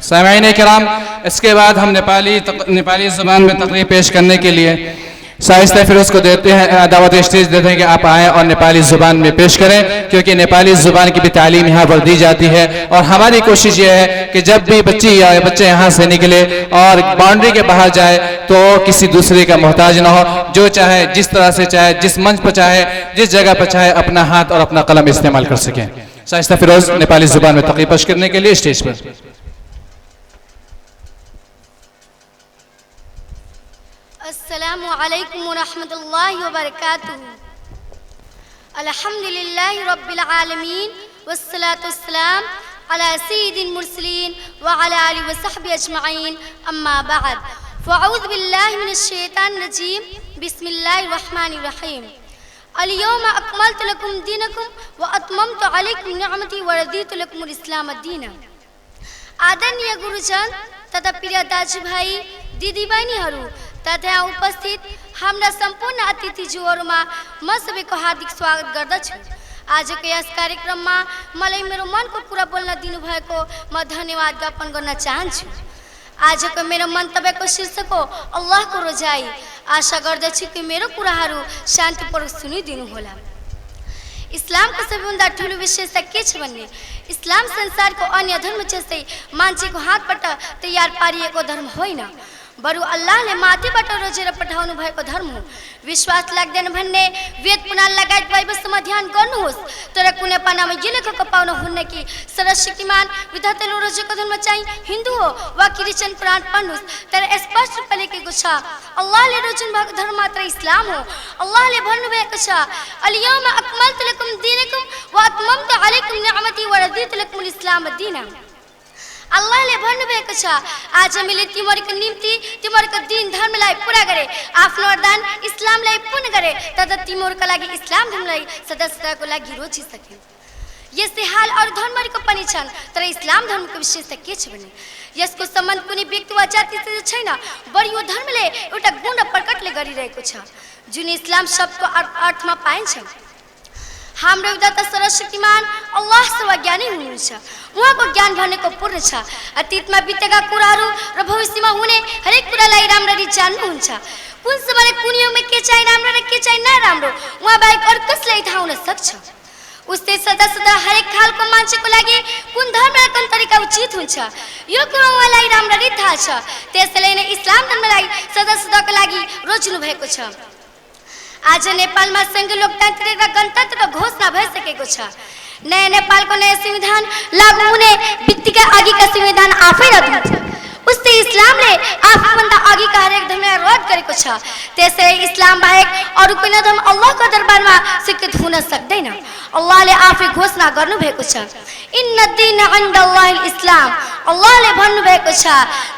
सामईन किराम, इसके बाद हम नेपाली ज़ुबान में तकरीर पेश करने के लिए शाइस्ता फिरोज़ को देते हैं, दावत स्टेज देते हैं कि आप आएँ और नेपाली ज़ुबान में पेश करें, क्योंकि नेपाली ज़ुबान की भी तालीम यहाँ पर दी जाती है। और हमारी कोशिश ये है कि जब भी बच्चे यहाँ से निकले और बाउंड्री के बाहर जाए तो किसी दूसरे का मोहताज ना हो, जो चाहे जिस तरह से चाहे, जिस मंच पर चाहे, जिस जगह पर चाहे, अपना हाथ और अपना कलम इस्तेमाल कर सकें। शाइस्ता फिरोज़ नेपाली ज़ुबान में तकरीर पेश करने के लिए स्टेज पर। अस्सलामु अलैकुम व रहमतुल्लाहि व बरकातुहू। अल्हम्दुलिल्लाहि रब्बिल आलमीन वस्सलातु वस्सलाम अला सय्यिदिल मुरसलीन व अला आलिहि व सहबिहि अजमईन, अम्मा बाद। फ़अऊज़ु बिल्लाहि मिनश शैतानिर रजीम, बिस्मिल्लाहिर रहमानिर रहीम। अल-यौमा अकमलतु लकुम दीनकुम व अतममतु अलैकुम निअमती व रदीतु लकुमुल इस्लाम दीना। आदरणीय गुरुजन तथा प्रिय दाजुभाइ दिदीबहिनीहरू तथा उपस्थित हाम्रा सम्पूर्ण अतिथिज्यूहरूमा म सबैको हार्दिक स्वागत गर्दछु। आजको यस कार्यक्रममा मलाई मेरो मनको कुरा बोल्न दिनुभएको म धन्यवाद ज्ञापन गर्न चाहन्छु। आजको मेरो मन्तव्यको शीर्षक हो अल्लाहको रोजाई। आशा गर्दछु कि मेरो कुराहरू शान्तिपूर्वक सुनिदिनुहोला। इस्लामको सबैभन्दा ठुलो विशेषता के छ भन्ने, इस्लाम संसारको अन्य धर्म जस्तै मान्छेको हातबाट तयार पारिएको धर्म होइन, बरु अल्लाहले माथिबाट रोजेर पठाउनु भएको धर्म हो। विश्वास लाग्दैन भन्ने वेद पुराण लगायत बाइबलसम्म ध्यान गर्नुहोस्, तर कुनै पानामा यो लेखेको पाउन हुन्न कि सर्वशक्तिमान विधाताले रोजेको धर्म चाहिँ हिन्दू हो वा क्रिश्चियन। कुरान पढ्नुहोस्, तर स्पष्ट रूपले लेखेको छ अल्लाहले रोज्नु भएको धर्म मात्र इस्लाम हो। अल्लाहले भन्नुभएको छ अल-यौमा अकमलतु लकुम दीनकुम व अतममतु अलैकुम निअमती व रदीतु लकुमुल इस्लाम दीना। अल्लाहले भन्नुभएको छ आज मैले तिमीहरूको निम्ति तिमीहरूको दीन धर्मलाई पूरा गरे, आफ्नो वरदान इस्लामलाई पूर्ण गरे, तथा तिमीहरूका लागि इस्लाम धर्मलाई सदा सदाको लागि रोजिसके। यस्तै हाल अरू धर्महरूको पनि छन्, तर इस्लाम धर्मको विशेषता के छ भने यसको सम्बन्ध कुनै व्यक्ति वा जातिसित छैन, बरु यो धर्मले एउटा गुण प्रकटले गरिरहेको छ जुन इस्लाम शब्दको अर्थमा पाइन्छ। हाम्रो विधाता सर्वशक्तिमान अल्लाह सर्वज्ञानी हुनुहुन्छ। उहाँको ज्ञान भनेको पूर्ण छ। अतीतमा बितेका कुराहरू र भविष्यमा हुने हरेक कुरालाई राम्ररी जान्नुहुन्छ। कुन समयमा कुन युगमा के चाहिँ राम्रो र के चाहिँ नराम्रो उहाँ बाहेक अरू कसलाई थाहा हुन सक्छ। उस्तै सदा सदा हरेक खालको मान्छेको लागि कुन धर्म र कुन तरिका उचित हुन्छ यो कुरा उहाँलाई राम्ररी थाहा छ। त्यसैले नै इस्लाम धर्मलाई सदा सदाको लागि रोज्नु भएको छ। आज नेपालमा संघ लोकतान्त्रिक र गणतन्त्रको घोषणा भइसकेको छ। नयाँ नेपालको नयाँ संविधान लागू हुने बित्तिकै अघिका संविधान आफै रद्द हुन्छ। उस्तै इस्लामले आफूभन्दा अघिका हरेक धर्मलाई रद्द गरेको छ। त्यसैले इस्लाम बाहेक अरू कुनै धर्म अल्लाहको दरबारमा स्वीकृत हुन सक्दैन। अल्लाहले आफै घोषणा गर्नुभएको छ इन्न दीन इन्दल्लाहिल इस्लाम। अल्लाहले भन्नुभएको छ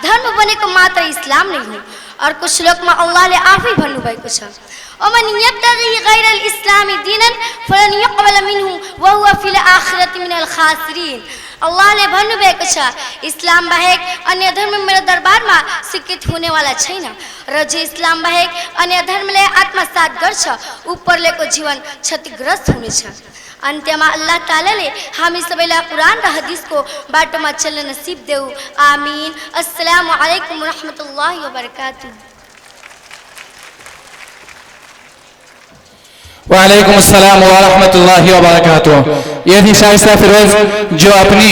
धर्म भनेको मात्र इस्लाम नै हो। अर्को श्लोकमा अल्लाहले आफै भन्नुभएको छ वमन यब्तगी गैरल इस्लामी दीनन फलन युक़बल मिन्हु व हुवा फिल आखिरति मिनल खासिरिन। अल्लाहले भन्नुभएको छ इस्लाम बाहेक अन्य धर्म मेरो दरबारमा स्वीकृत हुनेवाला छैन, र जो इस्लाम बाहेक अन्य धर्मलाई आत्मसात गर्छ ऊ परलोकको जीवन क्षतिग्रस्त हुनेछ। अन्त्यमा अल्लाह तालाले हामी सबैलाई कुरान र हदिसको बाटोमा चल्न नसिब देऊ। आमीन। अस्सलामु अलैकुम रहमतुल्लाहि व बरकातुहू। वालेकुम अस्सलाम व रहमतुल्लाहि व बरकातुहू। ये थी शाइस्ता फिरोज़ जो अपनी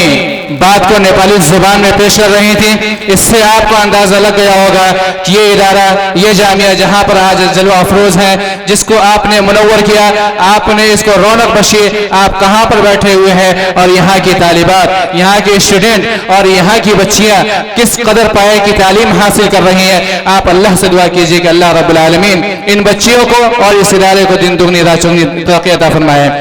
बात को नेपाली ज़ुबान में पेश कर रही थी। इससे आपको अंदाज़ा लग गया होगा कि ये इदारा, ये जामिया जहाँ पर आज जलवा अफरोज़ है, जिसको आपने मुनव्वर किया, आपने इसको रौनक बख्शी, आप कहाँ पर बैठे हुए हैं और यहाँ की तालिबात, यहाँ के स्टूडेंट और यहाँ की बच्चियाँ किस कदर पाए की तालीम हासिल कर रही हैं। आप अल्लाह से दुआ कीजिए कि अल्लाह रब्बुल आलमीन इन बच्चियों को और इस इदारे को दिन दुगनी रात चौगुनी तरक्की अता फरमाए।